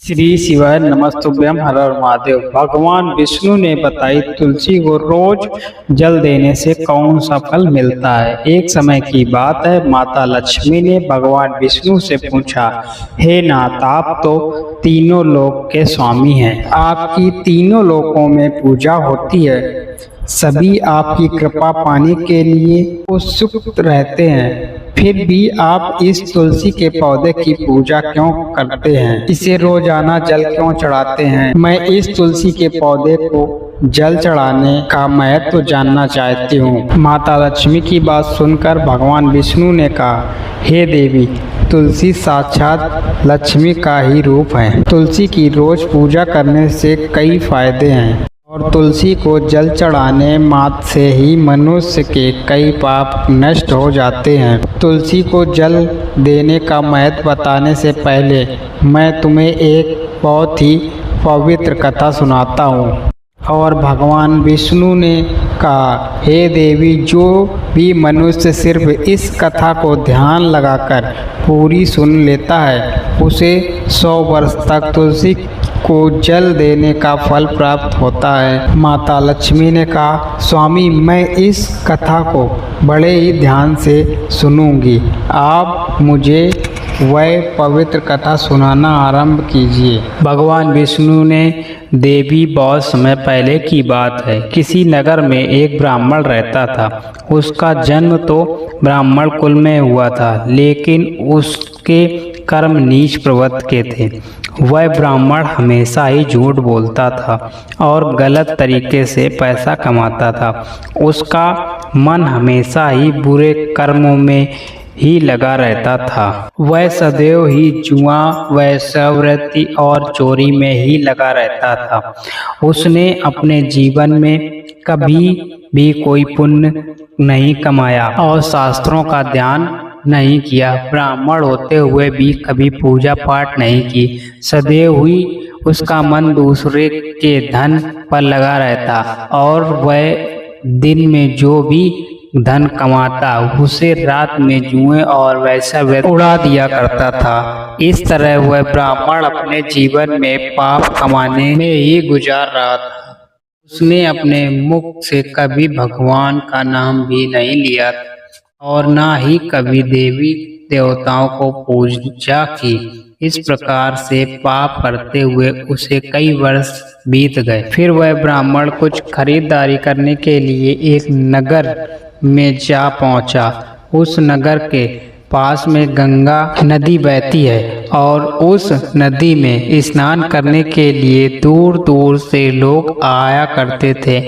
श्री शिवाय नमस्तुभ्यम हर हर महादेव। भगवान विष्णु ने बताई तुलसी को रोज जल देने से कौन सा फल मिलता है। एक समय की बात है, माता लक्ष्मी ने भगवान विष्णु से पूछा, हे नाथ, आप तो तीनों लोक के स्वामी हैं, आपकी तीनों लोकों में पूजा होती है, सभी आपकी कृपा पाने के लिए उत्सुक रहते हैं, फिर भी आप इस तुलसी के पौधे की पूजा क्यों करते हैं, इसे रोजाना जल क्यों चढ़ाते हैं। मैं इस तुलसी के पौधे को जल चढ़ाने का महत्व जानना चाहती हूँ। माता लक्ष्मी की बात सुनकर भगवान विष्णु ने कहा, हे देवी, तुलसी साक्षात लक्ष्मी का ही रूप है। तुलसी की रोज पूजा करने से कई फायदे हैं और तुलसी को जल चढ़ाने मात्र से ही मनुष्य के कई पाप नष्ट हो जाते हैं। तुलसी को जल देने का महत्व बताने से पहले मैं तुम्हें एक बहुत ही पवित्र कथा सुनाता हूँ। और भगवान विष्णु ने कहा, हे देवी, जो भी मनुष्य सिर्फ इस कथा को ध्यान लगाकर पूरी सुन लेता है, उसे 100 वर्ष तक तुलसी को जल देने का फल प्राप्त होता है। माता लक्ष्मी ने कहा, स्वामी, मैं इस कथा को बड़े ही ध्यान से सुनूंगी, आप मुझे वह पवित्र कथा सुनाना आरंभ कीजिए। भगवान विष्णु ने, देवी, बहुत समय पहले की बात है, किसी नगर में एक ब्राह्मण रहता था। उसका जन्म तो ब्राह्मण कुल में हुआ था, लेकिन उसके कर्म नीच प्रवृत्ति के थे। वह ब्राह्मण हमेशा ही झूठ बोलता था और गलत तरीके से पैसा कमाता था। उसका मन हमेशा ही बुरे कर्मों में ही लगा रहता था। वह सदैव ही जुआ, वेश्यावृत्ति और चोरी में ही लगा रहता था। उसने अपने जीवन में कभी भी कोई पुण्य नहीं कमाया और शास्त्रों का ध्यान नहीं किया। ब्राह्मण होते हुए भी कभी पूजा पाठ नहीं की। सदैव ही उसका मन दूसरे के धन पर लगा रहता और वह दिन में जो भी धन कमाता उसे रात में जुए और वेश्यावृत्ति उड़ा दिया करता था। इस तरह वह ब्राह्मण अपने जीवन में पाप कमाने में ही गुजार रहा था। उसने अपने मुख से कभी भगवान का नाम भी नहीं लिया और ना ही कभी देवी देवताओं को पूजा की। इस प्रकार से पाप करते हुए उसे कई वर्ष बीत गए। फिर वह ब्राह्मण कुछ खरीदारी करने के लिए एक नगर में जा पहुंचा। उस नगर के पास में गंगा नदी बहती है और उस नदी में स्नान करने के लिए दूर दूर से लोग आया करते थे।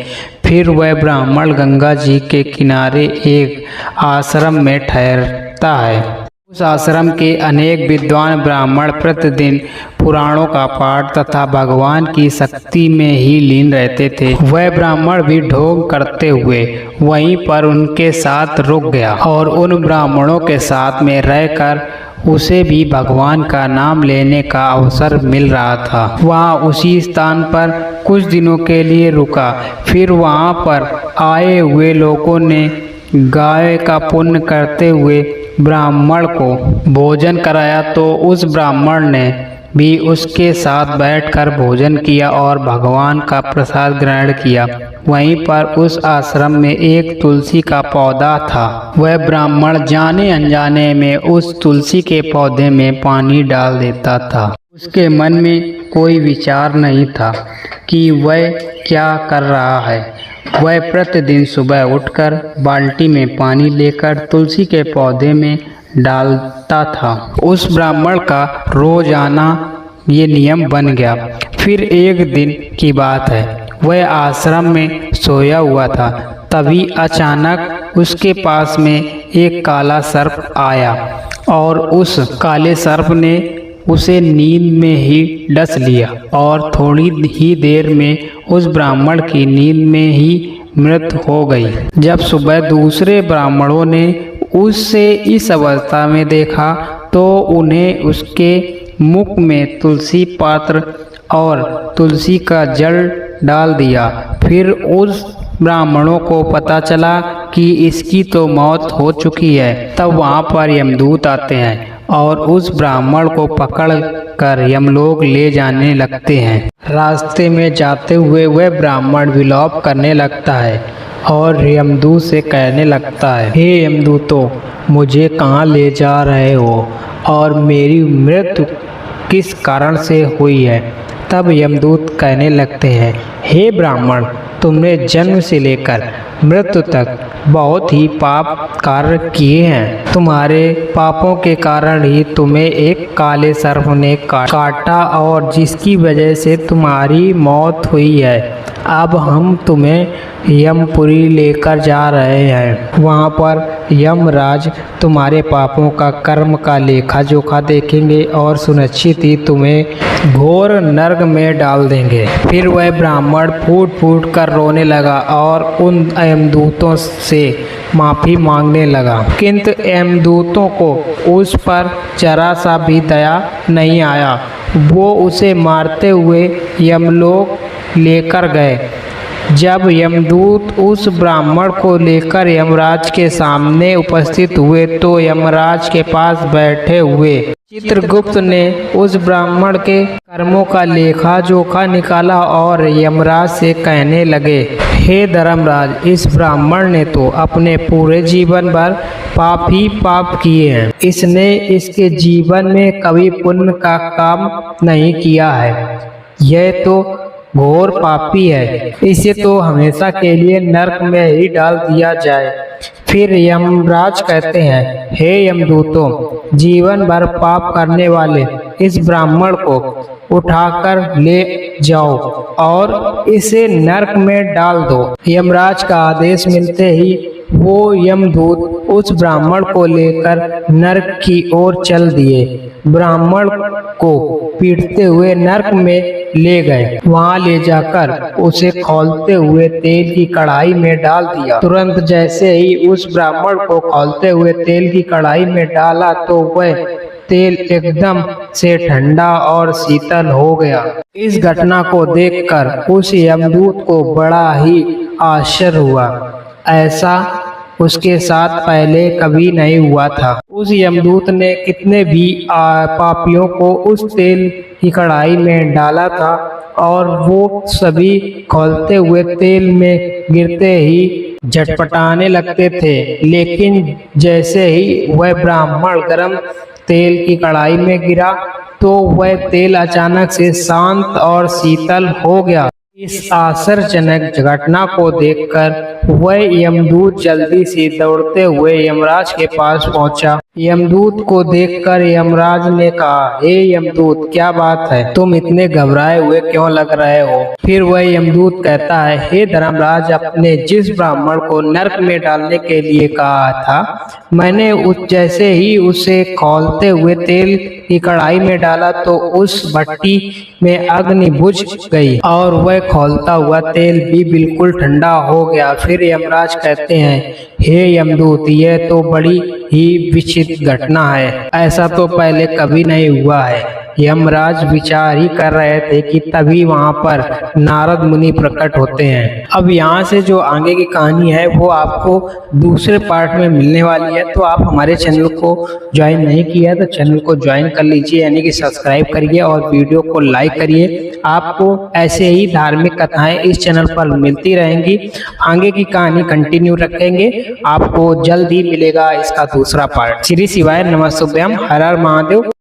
फिर वह ब्राह्मण गंगा जी के किनारे एक आश्रम में ठहरता है। उस आश्रम के अनेक विद्वान ब्राह्मण प्रतिदिन पुराणों का पाठ तथा भगवान की शक्ति में ही लीन रहते थे। वह ब्राह्मण भी ढोंग करते हुए वहीं पर उनके साथ रुक गया और उन ब्राह्मणों के साथ में रहकर उसे भी भगवान का नाम लेने का अवसर मिल रहा था। वहाँ उसी स्थान पर कुछ दिनों के लिए रुका। फिर वहाँ पर आए हुए लोगों ने गाय का पुण्य करते हुए ब्राह्मण को भोजन कराया, तो उस ब्राह्मण ने भी उसके साथ बैठकर भोजन किया और भगवान का प्रसाद ग्रहण किया। वहीं पर उस आश्रम में एक तुलसी का पौधा था। वह ब्राह्मण जाने अनजाने में उस तुलसी के पौधे में पानी डाल देता था। उसके मन में कोई विचार नहीं था कि वह क्या कर रहा है। वह प्रतिदिन सुबह उठकर बाल्टी में पानी लेकर तुलसी के पौधे में डालता था। उस ब्राह्मण का रोजाना ये नियम बन गया। फिर एक दिन की बात है, वह आश्रम में सोया हुआ था। तभी अचानक उसके पास में एक काला सर्प आया और उस काले सर्प ने उसे नींद में ही डस लिया और थोड़ी ही देर में उस ब्राह्मण की नींद में ही मृत्यु हो गई। जब सुबह दूसरे ब्राह्मणों ने उससे इस अवस्था में देखा तो उन्हें उसके मुख में तुलसी पात्र और तुलसी का जल डाल दिया। फिर उस ब्राह्मणों को पता चला कि इसकी तो मौत हो चुकी है। तब वहाँ पर यमदूत आते हैं और उस ब्राह्मण को पकड़ कर यमलोक ले जाने लगते हैं। रास्ते में जाते हुए वह ब्राह्मण विलाप करने लगता है और यमदूत से कहने लगता है, हे यमदूतों, मुझे कहाँ ले जा रहे हो और मेरी मृत्यु किस कारण से हुई है। तब यमदूत कहने लगते हैं, हे ब्राह्मण, तुमने जन्म से लेकर मृत्यु तक बहुत ही पाप कार्य किए हैं। तुम्हारे पापों के कारण ही तुम्हें एक काले सर्प ने काटा और जिसकी वजह से तुम्हारी मौत हुई है। अब हम तुम्हें यमपुरी लेकर जा रहे हैं। वहाँ पर यमराज तुम्हारे पापों का कर्म का लेखा जोखा देखेंगे और सुनिश्चित ही तुम्हें घोर नरक में डाल देंगे। फिर वह ब्राह्मण फूट फूट कर रोने लगा और उन यमदूतों से माफ़ी मांगने लगा, किंतु यमदूतों को उस पर जरा सा भी दया नहीं आया। वो उसे मारते हुए यमलोक लेकर गए। जब यमदूत उस ब्राह्मण को लेकर यमराज के सामने उपस्थित हुए तो यमराज के पास बैठे हुए चित्रगुप्त ने उस ब्राह्मण के कर्मों का लेखा जोखा निकाला और यमराज से कहने लगे, हे धर्मराज, इस ब्राह्मण ने तो अपने पूरे जीवन भर पाप ही पाप किए हैं। इसने इसके जीवन में कभी पुण्य का काम नहीं किया है। यह तो घोर पापी है। इसे तो हमेशा के लिए नरक में ही डाल दिया जाए। फिर यमराज कहते हैं, हे यमदूतों, जीवन भर पाप करने वाले इस ब्राह्मण को उठाकर ले जाओ और इसे नरक में डाल दो। यमराज का आदेश मिलते ही वो यमदूत उस ब्राह्मण को लेकर नरक की ओर चल दिए। ब्राह्मण को पीटते हुए नरक में ले गए। वहां ले जाकर उसे खौलते हुए तेल की कढ़ाई में डाल दिया। तुरंत जैसे ही उस ब्राह्मण को खौलते हुए तेल की कढ़ाई में डाला तो वह तेल एकदम से ठंडा और शीतल हो गया। इस घटना को देखकर उस यमदूत को बड़ा ही आश्चर्य हुआ। ऐसा उसके साथ पहले कभी नहीं हुआ था। उस यमदूत ने कितने भी पापियों को उस तेल की कढ़ाई में डाला था और वो सभी खौलते हुए तेल में गिरते ही झटपटाने लगते थे, लेकिन जैसे ही वह ब्राह्मण गर्म तेल की कढ़ाई में गिरा तो वह तेल अचानक से शांत और शीतल हो गया। इस आश्चर्यजनक घटना को देखकर वह यमदूत जल्दी से दौड़ते हुए यमराज के पास पहुंचा। यमदूत को देखकर यमराज ने कहा, हे यमदूत, क्या बात है, तुम इतने घबराए हुए क्यों लग रहे हो। फिर वह यमदूत कहता है, हे धर्मराज, आपने जिस ब्राह्मण को नरक में डालने के लिए कहा था, मैंने जैसे ही उसे खौलते हुए तेल की कढ़ाई में डाला तो उस भट्टी में अग्नि बुझ गई और वह खौलता हुआ तेल भी बिल्कुल ठंडा हो गया। फिर यमराज कहते हैं, हे यमदूत, यह तो बड़ी ही विचित्र घटना है। ऐसा तो पहले कभी नहीं हुआ है। यमराज विचार ही कर रहे थे कि तभी वहां पर नारद मुनि प्रकट होते हैं। अब यहाँ से जो आगे की कहानी है वो आपको दूसरे पार्ट में मिलने वाली है। तो आप हमारे चैनल को ज्वाइन नहीं किया है तो चैनल को ज्वाइन कर लीजिए, यानी कि सब्सक्राइब करिए और वीडियो को लाइक करिए। आपको ऐसे ही धार्मिक कथाएं इस चैनल पर मिलती रहेंगी। आगे की कहानी कंटिन्यू रखेंगे, आपको जल्द ही मिलेगा इसका दूसरा पार्ट। श्री शिवाय नमः शुभ्यम, हर हर महादेव।